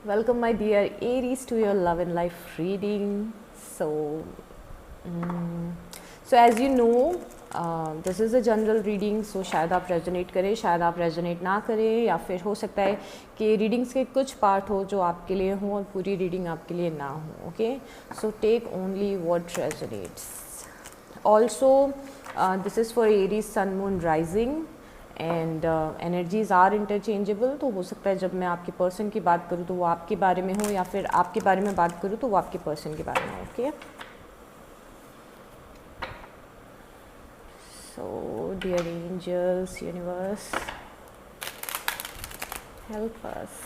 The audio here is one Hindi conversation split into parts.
Welcome, my dear Aries, to your love and life reading. Mm, so as you know, this is a general reading. So शायद आप रेजोनेट करें, शायद आप रेजोनेट ना करें, या फिर हो सकता है कि रीडिंग्स के कुछ पार्ट हो जो आपके लिए हों और पूरी रीडिंग आपके लिए ना हो. Okay, so take only what resonates. Also this is for Aries sun moon rising and energies are interchangeable. तो हो सकता है जब मैं आपके पर्सन की बात करूँ तो वो आपके बारे में हो, या फिर आपके बारे में बात करूँ तो वो आपके पर्सन के बारे में हो. Okay, so dear angels, universe, help us.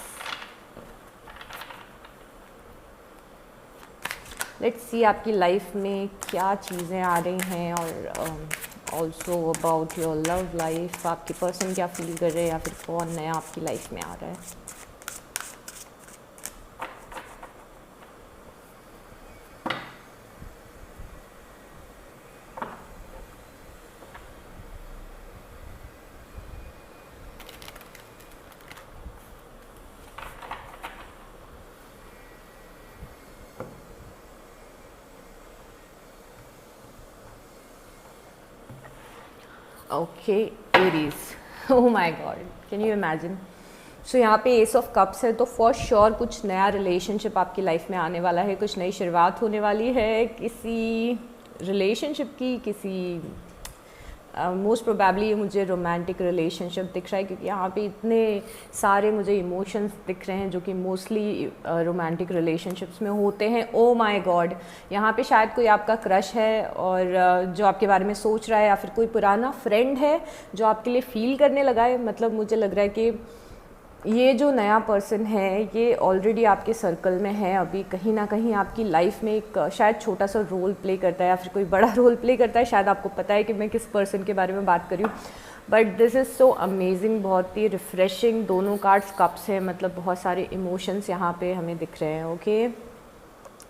Let's see आपकी लाइफ में क्या चीज़ें आ रही हैं, और also about your love life. आपके पर्सन क्या फील कर रहे हैं, या फिर कौन नया आपकी लाइफ में आ रहा है. Okay, Aries. Oh my god, can you imagine. So यहाँ पे एस ऑफ कप्स है, तो फॉर श्योर कुछ नया रिलेशनशिप आपकी लाइफ में आने वाला है. कुछ नई शुरुआत होने वाली है किसी रिलेशनशिप की. किसी मोस्ट प्रोबेबली ये मुझे रोमांटिक रिलेशनशिप दिख रहा है, क्योंकि यहाँ पे इतने सारे मुझे इमोशंस दिख रहे हैं जो कि मोस्टली रोमांटिक रिलेशनशिप्स में होते हैं. ओ माय गॉड, यहाँ पे शायद कोई आपका क्रश है, और जो आपके बारे में सोच रहा है, या फिर कोई पुराना फ्रेंड है जो आपके लिए फील करने लगा है. मतलब मुझे लग रहा है कि ये जो नया पर्सन है ये ऑलरेडी आपके सर्कल में है. अभी कहीं ना कहीं आपकी लाइफ में एक शायद छोटा सा रोल प्ले करता है, या फिर कोई बड़ा रोल प्ले करता है. शायद आपको पता है कि मैं किस पर्सन के बारे में बात कर रही हूँ. But this is so amazing, बहुत ही रिफ्रेशिंग. दोनों कार्ड्स कप्स हैं, मतलब बहुत सारे इमोशंस यहाँ पे हमें दिख रहे हैं. Okay,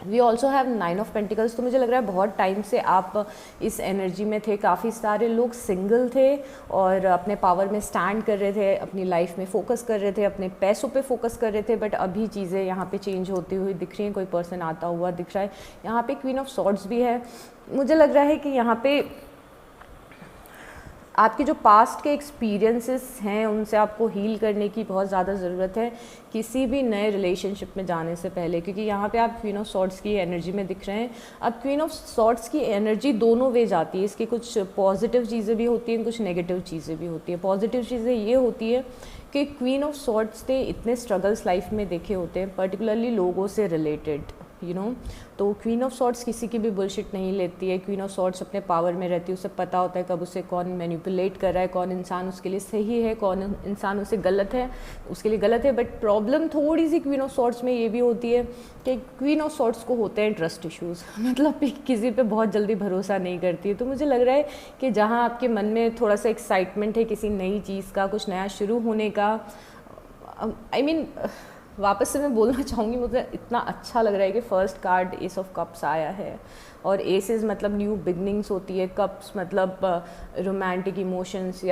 we also have 9 of pentacles. तो मुझे लग रहा है बहुत टाइम से आप इस एनर्जी में थे. काफ़ी सारे लोग सिंगल थे और अपने पावर में स्टैंड कर रहे थे, अपनी लाइफ में फोकस कर रहे थे, अपने पैसों पे फोकस कर रहे थे. बट अभी चीज़ें यहाँ पे चेंज होती हुई दिख रही हैं. कोई पर्सन आता हुआ दिख रहा है. यहाँ पे क्वीन ऑफ सॉर्ड्स भी है. मुझे लग रहा है कि यहाँ पे आपके जो पास्ट के एक्सपीरियंसेस हैं उनसे आपको हील करने की बहुत ज़्यादा ज़रूरत है किसी भी नए रिलेशनशिप में जाने से पहले, क्योंकि यहाँ पे आप क्वीन ऑफ सॉर्ड्स की एनर्जी में दिख रहे हैं. अब क्वीन ऑफ सॉर्ड्स की एनर्जी दोनों वे जाती है. इसकी कुछ पॉजिटिव चीज़ें भी होती हैं, कुछ नेगेटिव चीज़ें भी होती हैं. पॉजिटिव चीज़ें ये होती है कि क्वीन ऑफ सॉर्ड्स ने इतने स्ट्रगल्स लाइफ में देखे होते हैं, पर्टिकुलरली लोगों से रिलेटेड, यू नो. तो क्वीन ऑफ सॉर्ड्स किसी की भी बुलशिट नहीं लेती है. क्वीन ऑफ सॉर्ड्स अपने पावर में रहती है. उसे पता होता है कब उसे कौन मैनिपुलेट कर रहा है, कौन इंसान उसके लिए सही है, कौन इंसान उसे गलत है, उसके लिए गलत है. बट प्रॉब्लम थोड़ी सी क्वीन ऑफ सॉर्ड्स में ये भी होती है कि क्वीन ऑफ सॉर्ड्स को होते हैं ट्रस्ट इश्यूज़. मतलब किसी पे बहुत जल्दी भरोसा नहीं करती है. तो मुझे लग रहा है कि जहाँ आपके मन में थोड़ा सा एक्साइटमेंट है किसी नई चीज़ का, कुछ नया शुरू होने का, आई मीन वापस से मैं बोलना चाहूँगी, मुझे इतना अच्छा लग रहा है कि first card S of cups आया है. और एसेस मतलब न्यू बिगनिंग्स होती है. कप्स मतलब रोमांटिक इमोशंस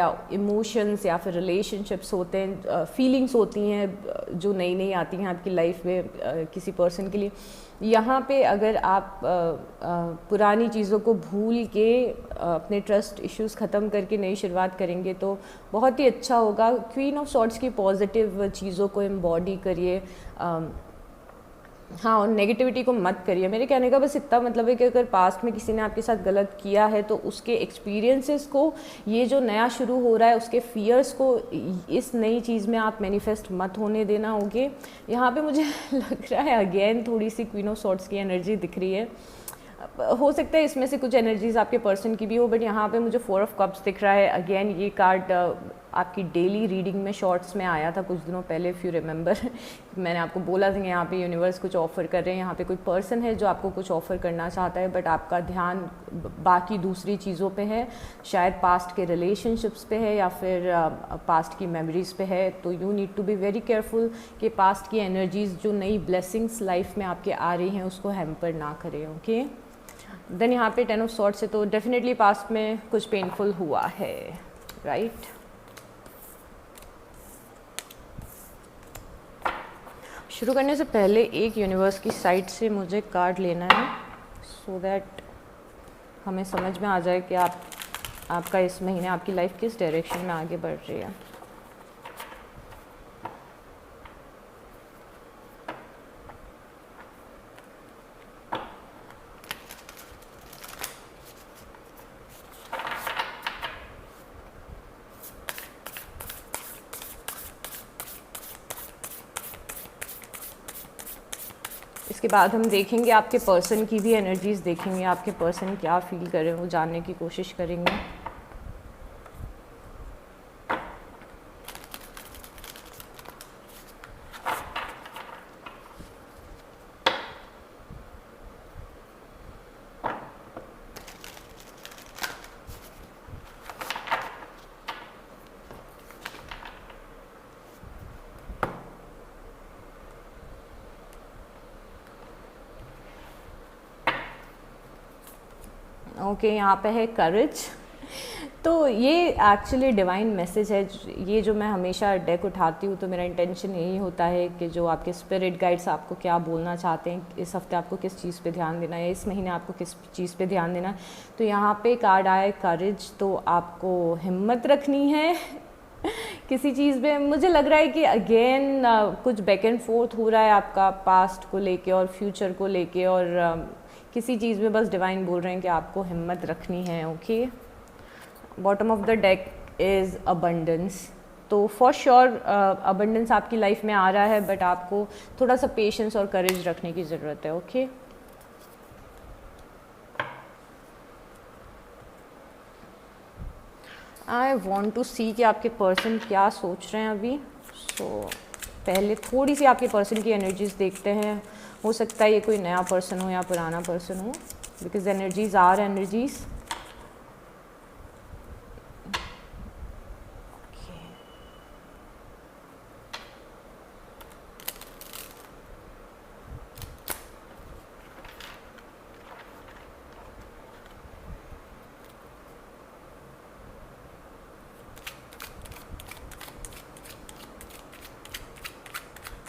या फिर रिलेशनशिप्स होते हैं, फीलिंग्स होती हैं जो नई नई आती हैं आपकी लाइफ में किसी पर्सन के लिए. यहाँ पे अगर आप पुरानी चीज़ों को भूल के अपने ट्रस्ट इश्यूज़ ख़त्म करके नई शुरुआत करेंगे तो बहुत ही अच्छा होगा. क्वीन ऑफ सॉर्ड्स की पॉजिटिव चीज़ों को एम्बॉडी करिए, हाँ, और नेगेटिविटी को मत करिए. मेरे कहने का बस इतना मतलब है कि अगर पास्ट में किसी ने आपके साथ गलत किया है तो उसके एक्सपीरियंसेस को, ये जो नया शुरू हो रहा है उसके फियर्स को इस नई चीज़ में आप मैनिफेस्ट मत होने देना. ओके, यहाँ पे मुझे लग रहा है अगेन थोड़ी सी क्वीन ऑफ सॉर्ड्स की एनर्जी दिख रही है. हो सकता है इसमें से कुछ एनर्जीज आपके पर्सन की भी हो, बट यहाँ पे मुझे 4 ऑफ कप्स दिख रहा है. अगेन ये कार्ड आपकी डेली रीडिंग में शॉर्ट्स में आया था कुछ दिनों पहले, इफ़ यू रिमेंबर. मैंने आपको बोला था कि यहाँ पे यूनिवर्स कुछ ऑफ़र कर रहे हैं. यहाँ पे कोई पर्सन है जो आपको कुछ ऑफ़र करना चाहता है, बट आपका ध्यान बाकी दूसरी चीज़ों पे है. शायद पास्ट के रिलेशनशिप्स पे है, या फिर पास्ट की मेमोरीज़ पे है. तो you need to be very careful कि पास्ट की एनर्जीज़ जो नई ब्लेसिंग्स लाइफ में आपके आ रही हैं उसको हैम्पर ना करें. ओके, देन यहाँ पे 10 ऑफ सॉर्ड्स है, तो डेफिनेटली पास्ट में कुछ पेनफुल हुआ है, राइट. शुरू करने से पहले एक यूनिवर्स की साइड से मुझे कार्ड लेना है सो दैट हमें समझ में आ जाए कि आपका इस महीने आपकी लाइफ किस डायरेक्शन में आगे बढ़ रही है। इसके बाद हम देखेंगे आपके पर्सन की भी एनर्जीज़ देखेंगे, आपके पर्सन क्या फील कर रहे हैं वो जानने की कोशिश करेंगे। ओके, यहाँ पे है करेज। तो ये एक्चुअली डिवाइन मैसेज है। ये जो मैं हमेशा डेक उठाती हूँ तो मेरा इंटेंशन यही होता है कि जो आपके स्पिरिट गाइड्स आपको क्या बोलना चाहते हैं, इस हफ्ते आपको किस चीज़ पे ध्यान देना है, इस महीने आपको किस चीज़ पे ध्यान देना है। तो यहाँ पे कार्ड आया है करेज। तो आपको हिम्मत रखनी है किसी चीज़ में। मुझे लग रहा है कि अगेन कुछ बैक एंड फोर्थ हो रहा है आपका पास्ट को लेके और फ्यूचर को लेके, और किसी चीज़ में बस डिवाइन बोल रहे हैं कि आपको हिम्मत रखनी है। Okay, bottom of the deck is abundance. तो फॉर श्योर अबंडेंस आपकी लाइफ में आ रहा है, बट आपको थोड़ा सा पेशेंस और करेज रखने की ज़रूरत है। ओके, आई वॉन्ट टू सी कि आपके पर्सन क्या सोच रहे हैं अभी। पहले थोड़ी सी आपके पर्सन की एनर्जीज देखते हैं। हो सकता है ये कोई नया पर्सन हो या पुराना पर्सन हो, because energies are energies.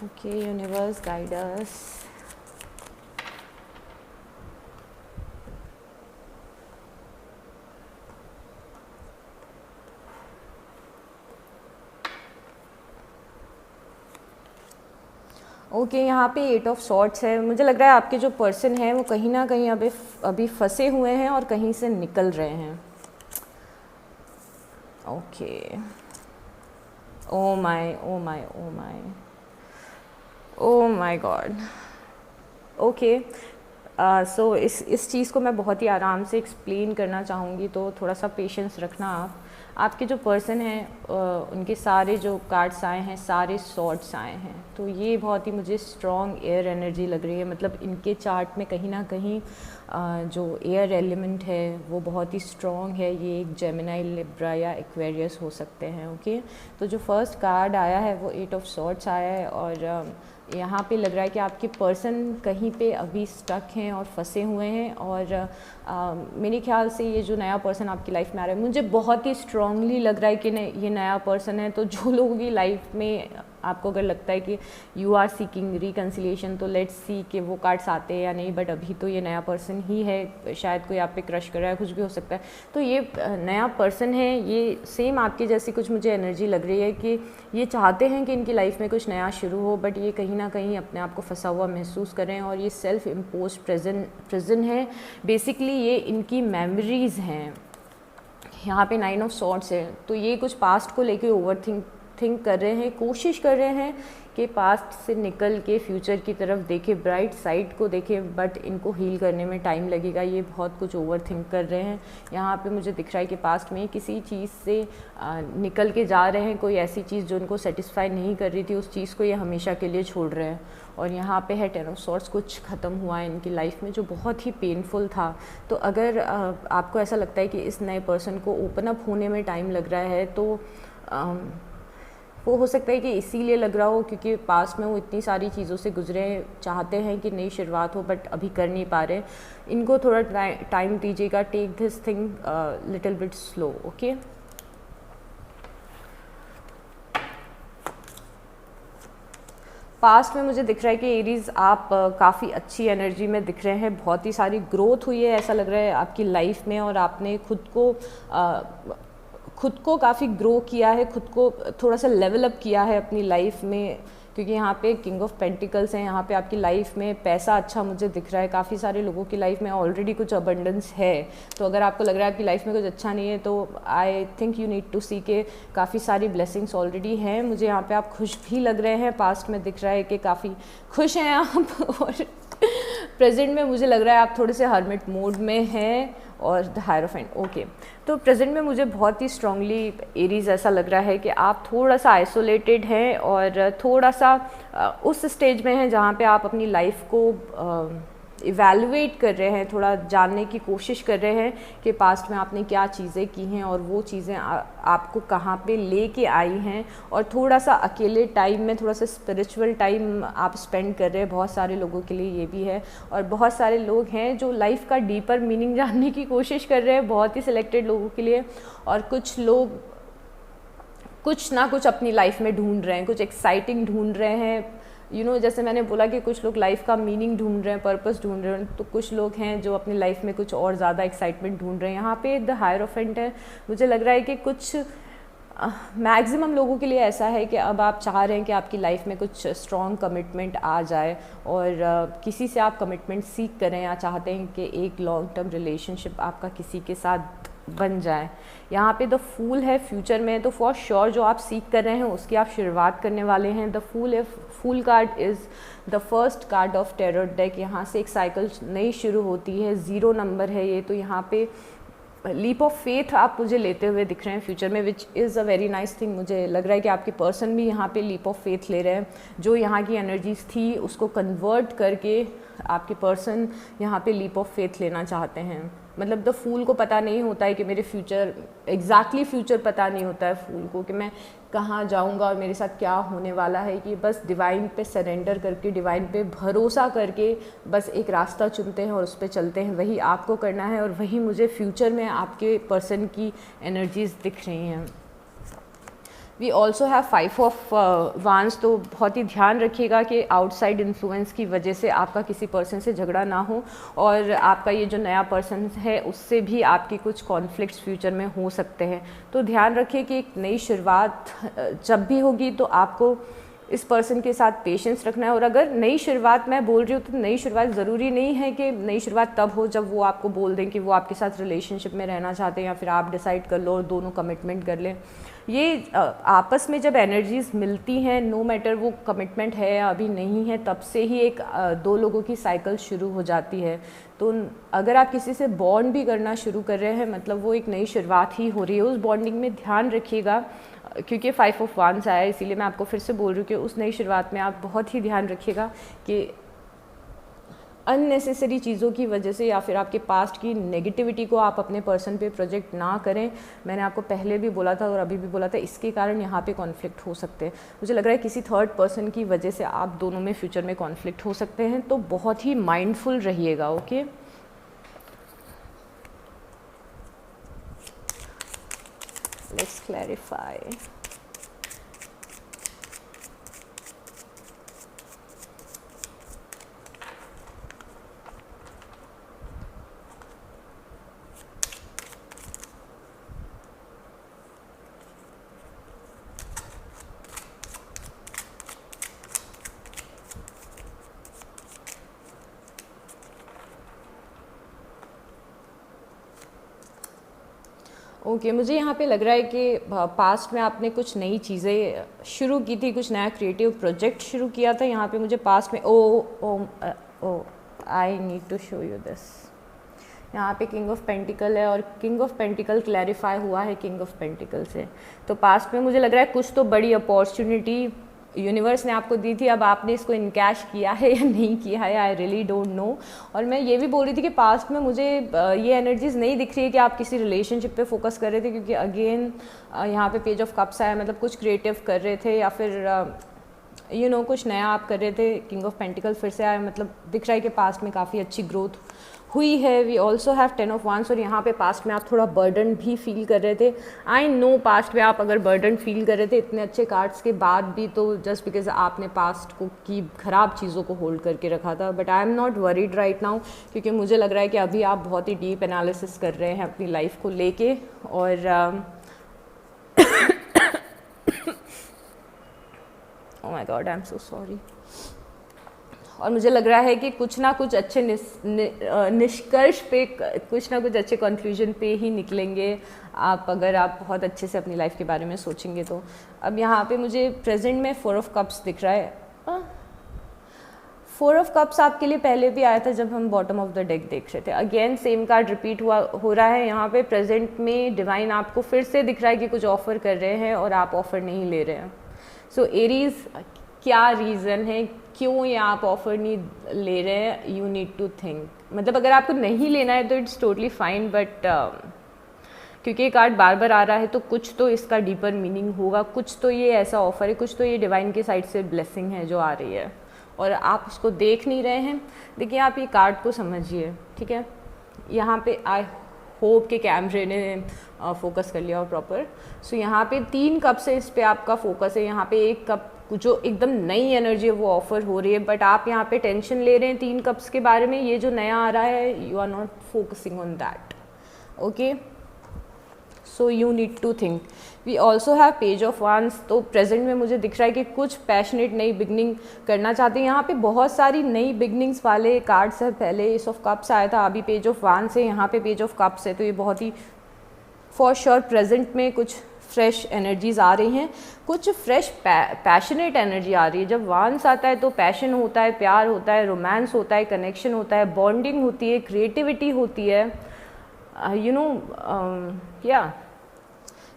Okay, universe, guide us. Okay, यहाँ पे 8 ऑफ सॉर्ट्स है। मुझे लग रहा है आपके जो पर्सन है वो कहीं ना कहीं अभी फंसे हुए हैं और कहीं से निकल रहे हैं। Okay, oh my oh my oh my oh my god. Okay, so इस चीज़ को मैं बहुत ही आराम से एक्सप्लेन करना चाहूँगी, तो थोड़ा सा पेशेंस रखना आप। आपके जो पर्सन हैं उनके सारे जो कार्ड्स आए हैं सारे सॉर्ड्स आए हैं। तो ये बहुत ही मुझे स्ट्रॉन्ग एयर एनर्जी लग रही है। मतलब इनके चार्ट में कहीं ना कहीं जो एयर एलिमेंट है वो बहुत ही स्ट्रॉन्ग है। ये एक जेमिनी, लिब्रा या एक्वेरियस हो सकते हैं। ओके, तो जो फर्स्ट कार्ड आया है वो 8 ऑफ सॉर्ड्स आया है, और यहाँ पे लग रहा है कि आपके पर्सन कहीं पे अभी स्टक हैं और फंसे हुए हैं। और मेरे ख्याल से ये जो नया पर्सन आपकी लाइफ में आ रहा है, मुझे बहुत ही स्ट्रांगली लग रहा है कि ये नया पर्सन है। तो जो लोगों की लाइफ में आपको अगर लगता है कि यू आर सीकिंग रिकन्सिलिएशन, तो लेट्स सी कि वो कार्ड्स आते हैं या नहीं। बट अभी तो ये नया पर्सन ही है। शायद कोई आप पे क्रश कर रहा है, कुछ भी हो सकता है। तो ये नया पर्सन है, ये सेम आपकी जैसी कुछ मुझे एनर्जी लग रही है कि ये चाहते हैं कि इनकी लाइफ में कुछ नया शुरू हो, बट ये कहीं ना कहीं अपने आप को फंसा हुआ महसूस करें। और ये सेल्फ इम्पोज प्रिजन है। बेसिकली ये इनकी मेमोरीज़ हैं। यहाँ पे 9 ऑफ सॉर्ड्स है। तो ये कुछ पास्ट को लेके ओवर थिंक कर रहे हैं, कोशिश कर रहे हैं कि पास्ट से निकल के फ्यूचर की तरफ देखें, ब्राइट साइड को देखें, बट इनको हील करने में टाइम लगेगा। ये बहुत कुछ ओवर थिंक कर रहे हैं। यहाँ पे मुझे दिख रहा है कि पास्ट में किसी चीज़ से निकल के जा रहे हैं, कोई ऐसी चीज़ जो उनको सेटिस्फाई नहीं कर रही थी, उस चीज़ को ये हमेशा के लिए छोड़ रहे हैं। और यहाँ पे है 10 ऑफ सॉर्ड्स, कुछ ख़त्म हुआ है इनकी लाइफ में जो बहुत ही पेनफुल था। तो अगर आपको ऐसा लगता है कि इस नए पर्सन को ओपन अप होने में टाइम लग रहा है, तो वो हो सकता है कि इसीलिए लग रहा हो क्योंकि पास्ट में वो इतनी सारी चीज़ों से गुजरे, चाहते हैं कि नई शुरुआत हो बट अभी कर नहीं पा रहे। इनको थोड़ा टाइम दीजिएगा, take this thing little bit slow. Okay, past में मुझे दिख रहा है कि एरीज़ आप काफ़ी अच्छी एनर्जी में दिख रहे हैं, बहुत ही सारी ग्रोथ हुई है ऐसा लग रहा है आपकी लाइफ में, और आपने खुद को काफ़ी ग्रो किया है, खुद को थोड़ा सा लेवल अप किया है अपनी लाइफ में, क्योंकि यहाँ पे किंग ऑफ पेंटिकल्स हैं। यहाँ पे आपकी लाइफ में पैसा अच्छा मुझे दिख रहा है, काफ़ी सारे लोगों की लाइफ में ऑलरेडी कुछ अबंडेंस है। तो अगर आपको लग रहा है आपकी लाइफ में कुछ अच्छा नहीं है तो I think you need to see के काफ़ी सारी ब्लेसिंग्स ऑलरेडी हैं। मुझे यहाँ पे आप खुश भी लग रहे हैं, पास्ट में दिख रहा है कि काफ़ी खुश हैं आप और प्रेजेंट में मुझे लग रहा है आप थोड़े से हर्मिट मोड में हैं और द हायरोफेंट। ओके, तो प्रेजेंट में मुझे बहुत ही स्ट्रांगली एरीज ऐसा लग रहा है कि आप थोड़ा सा आइसोलेटेड हैं और थोड़ा सा उस स्टेज में हैं जहाँ पे आप अपनी लाइफ को इवैल्यूएट कर रहे हैं, थोड़ा जानने की कोशिश कर रहे हैं कि पास्ट में आपने क्या चीज़ें की हैं और वो चीज़ें आपको कहाँ पे लेके आई हैं, और थोड़ा सा अकेले टाइम में थोड़ा सा स्पिरिचुअल टाइम आप स्पेंड कर रहे हैं। बहुत सारे लोगों के लिए ये भी है, और बहुत सारे लोग हैं जो लाइफ का डीपर मीनिंग जानने की कोशिश कर रहे हैं, बहुत ही सिलेक्टेड लोगों के लिए। और कुछ लोग कुछ ना कुछ अपनी लाइफ में ढूंढ रहे हैं, कुछ एक्साइटिंग ढूंढ रहे हैं। जैसे मैंने बोला कि कुछ लोग लाइफ का मीनिंग ढूंढ रहे हैं, पर्पस ढूंढ रहे हैं, तो कुछ लोग हैं जो अपनी लाइफ में कुछ और ज़्यादा एक्साइटमेंट ढूंढ रहे हैं। यहाँ पे द हायरोफेंट है, मुझे लग रहा है कि कुछ मैक्सिमम लोगों के लिए ऐसा है कि अब आप चाह रहे हैं कि आपकी लाइफ में कुछ स्ट्रॉन्ग कमिटमेंट आ जाए, और किसी से आप कमिटमेंट सीख करें, या चाहते हैं कि एक लॉन्ग टर्म रिलेशनशिप आपका किसी के साथ बन जाए। यहाँ पे द फूल है, फ्यूचर में, तो फॉर श्योर जो आप सीख कर रहे हैं उसकी आप शुरुआत करने वाले हैं। द फूल है, fool card is the first card of tarot deck. यहाँ से एक साइकिल नई शुरू होती है, 0 नंबर है ये, तो यहाँ पे लीप ऑफ फेथ आप मुझे लेते हुए दिख रहे हैं फ्यूचर में, which is a very nice thing. मुझे लग रहा है कि आपके पर्सन भी यहाँ पे लीप ऑफ फेथ ले रहे हैं, जो यहाँ की एनर्जीज थी उसको कन्वर्ट करके आपके पर्सन यहाँ पे लीप ऑफ फेथ लेना चाहते हैं। मतलब द फूल को पता नहीं होता है कि मेरे फ्यूचर फ्यूचर पता नहीं होता है फूल को कि मैं कहाँ जाऊँगा और मेरे साथ क्या होने वाला है, कि बस डिवाइन पे सरेंडर करके, डिवाइन पे भरोसा करके बस एक रास्ता चुनते हैं और उस पर चलते हैं। वही आपको करना है, और वही मुझे फ्यूचर में आपके पर्सन की एनर्जीज दिख रही हैं। We also have 5 of wands, तो बहुत ही ध्यान रखिएगा कि आउटसाइड इन्फ्लुएंस की वजह से आपका किसी पर्सन से झगड़ा ना हो, और आपका ये जो नया पर्सन है उससे भी आपकी कुछ कॉन्फ्लिक्ट्स फ्यूचर में हो सकते हैं। तो ध्यान रखिए कि एक नई शुरुआत जब भी होगी तो आपको इस पर्सन के साथ पेशेंस रखना है। और अगर नई शुरुआत मैं बोल रही हूँ तो नई शुरुआत ज़रूरी नहीं है कि नई शुरुआत तब हो जब वो आपको बोल दें कि वो आपके साथ रिलेशनशिप में रहना चाहते हैं, या फिर आप डिसाइड कर लो और दोनों कमिटमेंट कर लें। ये आपस में जब एनर्जीज मिलती हैं, नो मैटर वो कमिटमेंट है या अभी नहीं है, तब से ही एक 2 लोगों की साइकिल शुरू हो जाती है। तो अगर आप किसी से बॉन्ड भी करना शुरू कर रहे हैं, मतलब वो एक नई शुरुआत ही हो रही है। उस बॉन्डिंग में ध्यान रखिएगा, क्योंकि 5 ऑफ वांस आया है, इसीलिए मैं आपको फिर से बोल रही हूँ कि उस नई शुरुआत में आप बहुत ही ध्यान रखिएगा कि अननेसेसरी चीज़ों की वजह से या फिर आपके पास्ट की नेगेटिविटी को आप अपने पर्सन पे प्रोजेक्ट ना करें। मैंने आपको पहले भी बोला था और अभी भी बोला था, इसके कारण यहाँ पे कॉन्फ्लिक्ट हो सकते हैं। मुझे लग रहा है किसी थर्ड पर्सन की वजह से आप दोनों में फ्यूचर में कॉन्फ्लिक्ट हो सकते हैं, तो बहुत ही माइंडफुल रहिएगा। Okay, let's clarify. ओके, मुझे यहाँ पे लग रहा है कि पास्ट में आपने कुछ नई चीज़ें शुरू की थी, कुछ नया क्रिएटिव प्रोजेक्ट शुरू किया था। यहाँ पे मुझे पास्ट में oh I need to show you this. यहाँ पे किंग ऑफ पेंटिकल है, और किंग ऑफ पेंटिकल क्लैरिफाई हुआ है किंग ऑफ पेंटिकल से। तो पास्ट में मुझे लग रहा है कुछ तो बड़ी अपॉर्चुनिटी यूनिवर्स ने आपको दी थी, अब आपने इसको इनकैश किया है या नहीं किया है, आई रियली डोंट नो। और मैं ये भी बोल रही थी कि पास्ट में मुझे ये एनर्जीज नहीं दिख रही है कि आप किसी रिलेशनशिप पे फोकस कर रहे थे, क्योंकि अगेन यहाँ पे पेज ऑफ कप्स आया, मतलब कुछ क्रिएटिव कर रहे थे या फिर कुछ नया आप कर रहे थे। किंग ऑफ पेंटिकल फिर से आया, मतलब दिख रहा है कि पास्ट में काफ़ी अच्छी ग्रोथ हुई है। वी ऑल्सो हैव 10 ऑफ वांस, और यहाँ पे पास्ट में आप थोड़ा बर्डन भी फील कर रहे थे। आई नो पास्ट में आप अगर बर्डन फील कर रहे थे इतने अच्छे कार्ड्स के बाद भी, तो जस्ट बिकॉज आपने पास्ट को की ख़राब चीज़ों को होल्ड करके रखा था। But I am not worried right now, क्योंकि मुझे लग रहा है कि अभी आप बहुत ही डीप एनालिसिस कर रहे हैं अपनी लाइफ को लेके, और ओह my God, I am so sorry. और मुझे लग रहा है कि कुछ ना कुछ अच्छे निष्कर्ष पे, कुछ ना कुछ अच्छे कंक्लूजन पे ही निकलेंगे आप, अगर आप बहुत अच्छे से अपनी लाइफ के बारे में सोचेंगे तो। अब यहाँ पे मुझे प्रेजेंट में 4 ऑफ कप्स दिख रहा है। 4 ऑफ कप्स आपके लिए पहले भी आया था जब हम बॉटम ऑफ द डेक देख रहे थे। अगेन सेम कार्ड रिपीट हो रहा है यहाँ पे। प्रेजेंट में डिवाइन आपको फिर से दिख रहा है कि कुछ ऑफर कर रहे हैं और आप ऑफर नहीं ले रहे हैं। सो एरीज, क्या रीज़न है क्यों ये आप ऑफर नहीं ले रहे हैं? You need to think. मतलब अगर आपको नहीं लेना है तो इट्स टोटली फाइन, बट क्योंकि ये कार्ड बार बार आ रहा है तो कुछ तो इसका डीपर मीनिंग होगा, कुछ तो ये ऐसा ऑफर है, कुछ तो ये डिवाइन के साइड से ब्लेसिंग है जो आ रही है और आप उसको देख नहीं रहे हैं। देखिए आप ये कार्ड को समझिए, ठीक है। यहाँ पे आई होप के कैमरे ने फोकस कर लिया और प्रॉपर। सो यहाँ पे 3 कप से इस पे आपका फोकस है। यहाँ पे एक कप जो एकदम नई एनर्जी है वो ऑफर हो रही है, बट आप यहाँ पे टेंशन ले रहे हैं 3 कप्स के बारे में। ये जो नया आ रहा है, you are not focusing on that, okay. So you need to think. We also have page of wands. तो प्रेजेंट में मुझे दिख रहा है कि कुछ पैशनेट नई बिगनिंग करना चाहते हैं। यहाँ पे बहुत सारी नई बिगनिंग्स वाले कार्ड्स है। पहले एस ऑफ कप्स आया था, अभी पेज ऑफ वांस है, यहाँ पे पेज ऑफ कप्स है। तो ये बहुत ही फॉर श्योर प्रेजेंट में कुछ फ्रेश एनर्जीज आ रही हैं, कुछ फ्रेश पैशनेट एनर्जी आ रही है। जब वांस आता है तो पैशन होता है, प्यार होता है, रोमांस होता है, कनेक्शन होता है, बॉन्डिंग होती है, क्रिएटिविटी होती है, यू नो, या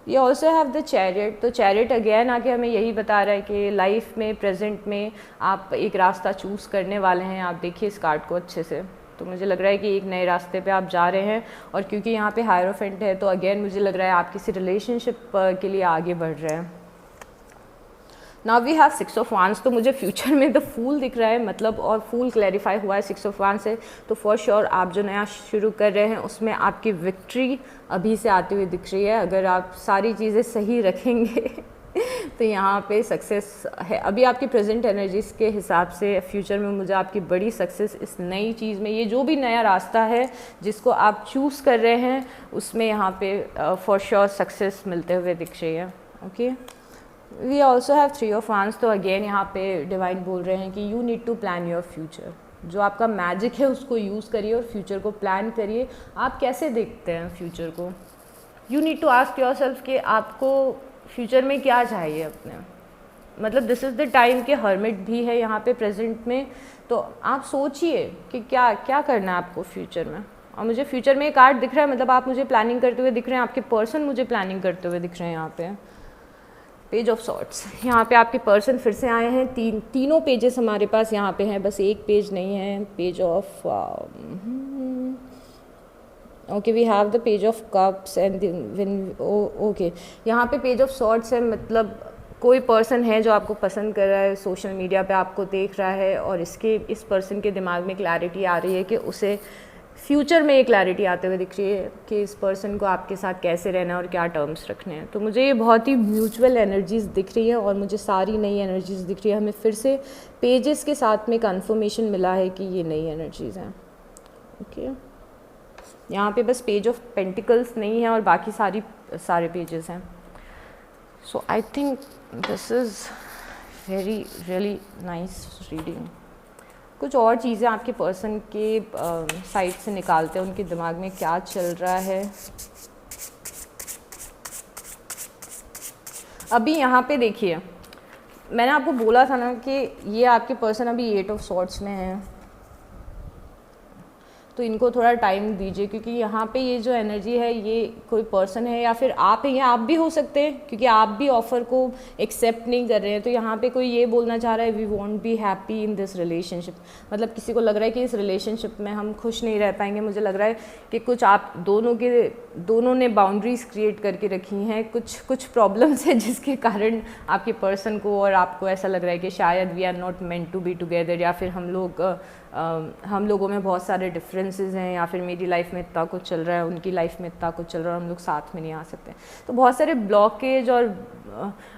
ये ऑल्सो हैव द चैरियट। तो चैरियट अगेन आके हमें यही बता रहा है कि लाइफ में, प्रेजेंट में आप एक रास्ता चूज़ करने वाले हैं। आप देखिए इस कार्ड को अच्छे से, तो मुझे लग रहा है कि एक नए रास्ते पे आप जा रहे हैं। और क्योंकि यहाँ पे हायरोफेंट है तो अगेन मुझे लग रहा है आप किसी रिलेशनशिप के लिए आगे बढ़ रहे हैं। Now we have 6 of wands. तो मुझे फ्यूचर में द फूल दिख रहा है, मतलब, और फूल क्लैरिफाई हुआ है 6 ऑफ वांस से। तो फॉर श्योर आप जो नया शुरू कर रहे हैं उसमें आपकी विक्ट्री अभी से आती हुई दिख रही है। अगर आप सारी चीज़ें सही रखेंगे तो यहाँ पे सक्सेस है। अभी आपकी प्रेजेंट एनर्जीज के हिसाब से फ्यूचर में मुझे आपकी बड़ी सक्सेस इस नई चीज़ में, ये जो भी नया रास्ता है जिसको आप चूज़ कर रहे हैं उसमें यहाँ पे फॉर श्योर सक्सेस मिलते हुए दिख रही है, okay. We also have 3 of wands. तो अगेन यहाँ पे डिवाइन बोल रहे हैं कि you need to plan your future. जो आपका मैजिक है उसको यूज़ करिए और फ्यूचर को प्लान करिए। आप कैसे देखते हैं फ्यूचर को? You need to ask yourself कि आपको फ्यूचर में क्या चाहिए अपने, मतलब दिस इज़ द टाइम कि हर्मिट भी है यहाँ पे प्रेजेंट में। तो आप सोचिए कि क्या क्या करना है आपको फ्यूचर में। और मुझे फ्यूचर में एक कार्ड दिख रहा है, मतलब आप मुझे प्लानिंग करते हुए दिख रहे हैं, आपके पर्सन मुझे प्लानिंग करते हुए दिख रहे हैं। यहाँ पे पेज ऑफ सॉर्ट्स, यहाँ पे आपके पर्सन फिर से आए हैं। तीनों पेजेस हमारे पास यहाँ पे हैं, बस एक पेज नहीं है। Page of okay, we have the page of cups and okay, यहाँ पे पेज ऑफ सॉर्ट्स है। मतलब कोई पर्सन है जो आपको पसंद कर रहा है, सोशल मीडिया पे आपको देख रहा है और इस पर्सन के दिमाग में क्लैरिटी आ रही है कि उसे फ्यूचर में ये क्लैरिटी आते हुए दिख रही है कि इस पर्सन को आपके साथ कैसे रहना है और क्या टर्म्स रखने हैं। तो मुझे ये बहुत ही म्यूचुअल एनर्जीज़ दिख रही हैं और मुझे सारी नई एनर्जीज़ दिख रही है। हमें फिर से पेजेस के साथ में कन्फर्मेशन मिला है कि ये नई एनर्जीज़ हैं, ओके। यहाँ पे बस पेज ऑफ पेंटिकल्स नहीं है और बाकी सारे पेजेस हैं। So I think this is very really nice reading. कुछ और चीज़ें आपके पर्सन के साइड से निकालते हैं, उनके दिमाग में क्या चल रहा है। अभी यहाँ पे देखिए, मैंने आपको बोला था ना कि ये आपके पर्सन अभी 8 ऑफ सॉर्ट्स में है, तो इनको थोड़ा टाइम दीजिए, क्योंकि यहाँ पे ये जो एनर्जी है ये कोई पर्सन है या फिर आप हैं, या आप भी हो सकते हैं, क्योंकि आप भी ऑफ़र को एक्सेप्ट नहीं कर रहे हैं। तो यहाँ पे कोई ये बोलना चाह रहा है we want be happy in this relationship, मतलब किसी को लग रहा है कि इस रिलेशनशिप में हम खुश नहीं रह पाएंगे। मुझे लग रहा है कि कुछ आप दोनों ने बाउंड्रीज़ क्रिएट करके रखी हैं, कुछ प्रॉब्लम्स है जिसके कारण आपके पर्सन को और आपको ऐसा लग रहा है कि शायद we are not meant to be together, या फिर हम लोगों में बहुत सारे डिफरेंस डिफरेंसेस हैं, या फिर मेरी लाइफ में इतना कुछ चल रहा है, उनकी लाइफ में इतना कुछ चल रहा है, हम लोग साथ में नहीं आ सकते। तो बहुत सारे ब्लॉकेज और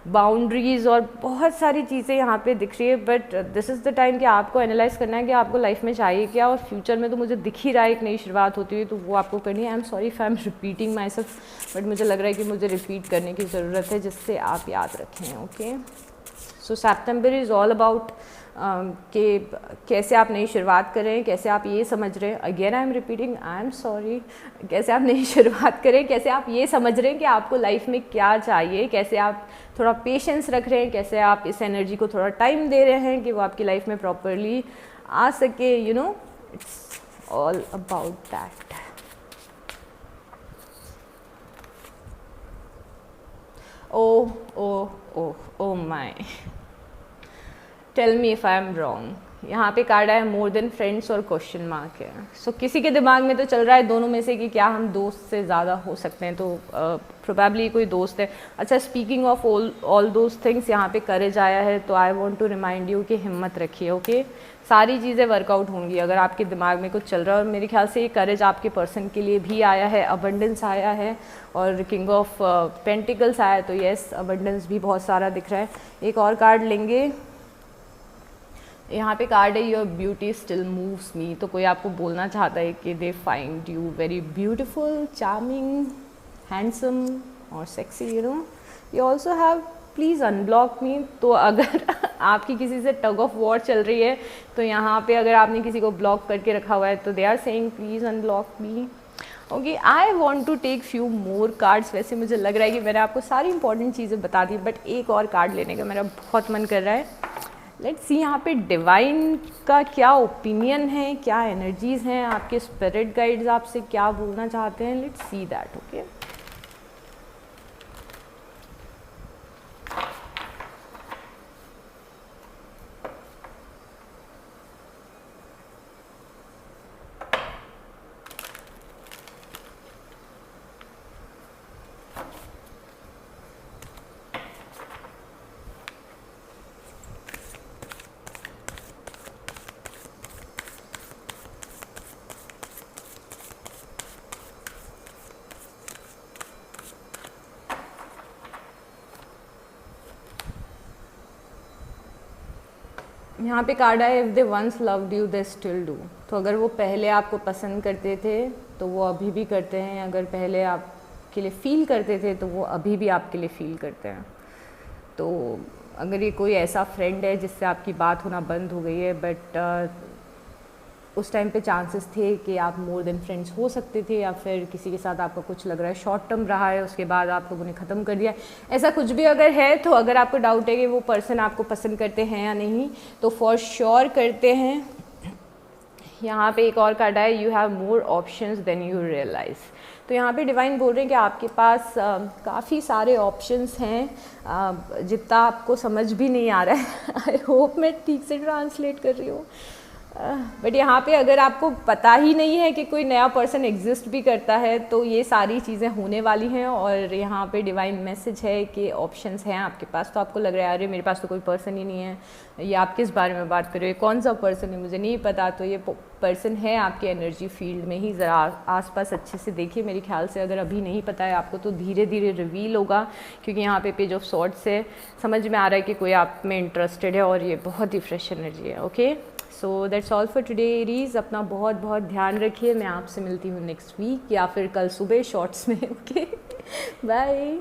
बाउंड्रीज़ और बहुत सारी चीज़ें यहाँ पे दिख रही है, but this is the time कि आपको एनालाइज करना है कि आपको लाइफ में चाहिए क्या, और फ्यूचर में तो मुझे दिख ही रहा है एक नई शुरुआत होती हुई, तो वो आपको करनी है। I am sorry if I am repeating my self, but मुझे लग रहा है कि मुझे रिपीट करने की ज़रूरत है जिससे आप याद रखें। Okay, so September is all about कि कैसे आप नई शुरुआत करें, कैसे आप ये समझ रहे हैं, again I am repeating, I am sorry, कैसे आप नई शुरुआत करें, कैसे आप ये समझ रहे हैं कि आपको लाइफ में क्या चाहिए, कैसे आप थोड़ा पेशेंस रख रहे हैं, कैसे आप इस एनर्जी को थोड़ा टाइम दे रहे हैं कि वो आपकी लाइफ में प्रॉपरली आ सके। You know, it's all about that. Oh oh oh oh my, tell me if I am wrong. यहाँ पे कार्ड है मोर देन फ्रेंड्स और क्वेश्चन मार्क है। सो किसी के दिमाग में तो चल रहा है दोनों में से कि क्या हम दोस्त से ज़्यादा हो सकते हैं, तो प्रोबेबली कोई दोस्त है। अच्छा, speaking of all those things, यहाँ पे करेज आया है, तो I want to remind you कि हिम्मत रखिए। ओके, सारी चीज़ें वर्कआउट होंगी अगर आपके दिमाग में कुछ चल रहा है, और मेरे ख्याल से ये करेज आपके पर्सन के लिए भी आया है। अबंडेंस आया है और किंग ऑफ पेंटिकल्स आया है, तो येस अबंडेंस भी बहुत सारा दिख रहा है। एक और कार्ड लेंगे, यहाँ पे कार्ड है your beauty still moves me, तो कोई आपको बोलना चाहता है कि they find you very beautiful, charming, handsome और sexy. You know, you also have please unblock me. तो अगर आपकी किसी से टग ऑफ वॉर चल रही है, तो यहाँ पे अगर आपने किसी को ब्लॉक करके रखा हुआ है, तो they are saying please unblock me. Okay, I want to take few more cards. वैसे मुझे लग रहा है कि मैंने आपको सारी इंपॉर्टेंट चीज़ें बता दी, बट एक और कार्ड लेने का मेरा बहुत मन कर रहा है। लेट्स सी यहाँ पे डिवाइन का क्या ओपिनियन है, क्या एनर्जीज़ हैं, आपके स्पिरिट गाइड्स आपसे क्या बोलना चाहते हैं। Let's see that. ओके, यहाँ पे कार्ड है if they once loved you they still do. तो अगर वो पहले आपको पसंद करते थे तो वो अभी भी करते हैं, अगर पहले आपके लिए फ़ील करते थे तो वो अभी भी आपके लिए फ़ील करते हैं। तो अगर ये कोई ऐसा फ्रेंड है जिससे आपकी बात होना बंद हो गई है, बट उस टाइम पे चांसेस थे कि आप मोर देन फ्रेंड्स हो सकते थे, या फिर किसी के साथ आपका कुछ लग रहा है शॉर्ट टर्म रहा है, उसके बाद आप लोगों ने ख़त्म कर दिया, ऐसा कुछ भी अगर है, तो अगर आपको डाउट है कि वो पर्सन आपको पसंद करते हैं या नहीं, तो फॉर श्योर करते हैं। यहाँ पे एक और कार्ड है you have more options than you realise. तो यहाँ पे डिवाइन बोल रहे हैं कि आपके पास काफ़ी सारे ऑप्शंस हैं, जितना आपको समझ भी नहीं आ रहा है। आई होप मैं ठीक से ट्रांसलेट कर रही हूँ, बट यहाँ पे अगर आपको पता ही नहीं है कि कोई नया पर्सन एग्जिस्ट भी करता है, तो ये सारी चीज़ें होने वाली हैं। और यहाँ पे डिवाइन मैसेज है कि ऑप्शंस हैं आपके पास। तो आपको लग रहा है अरे मेरे पास तो कोई पर्सन ही नहीं है, ये आप किस बारे में बात कर रहे हो, कौन सा पर्सन है, मुझे नहीं पता। तो ये पर्सन है आपके एनर्जी फील्ड में ही, ज़रा आसपास अच्छे से देखिए। मेरे ख्याल से अगर अभी नहीं पता है आपको तो धीरे धीरे रिवील होगा, क्योंकि यहाँ पे पेज ऑफ सॉर्ड्स से समझ में आ रहा है कि कोई आप में इंटरेस्टेड है, और ये बहुत ही फ्रेश एनर्जी है। Okay, so that's all for today Aries. अपना बहुत बहुत ध्यान रखिए। मैं आपसे मिलती हूँ नेक्स्ट वीक या फिर कल सुबह शॉर्ट्स में। Okay, bye.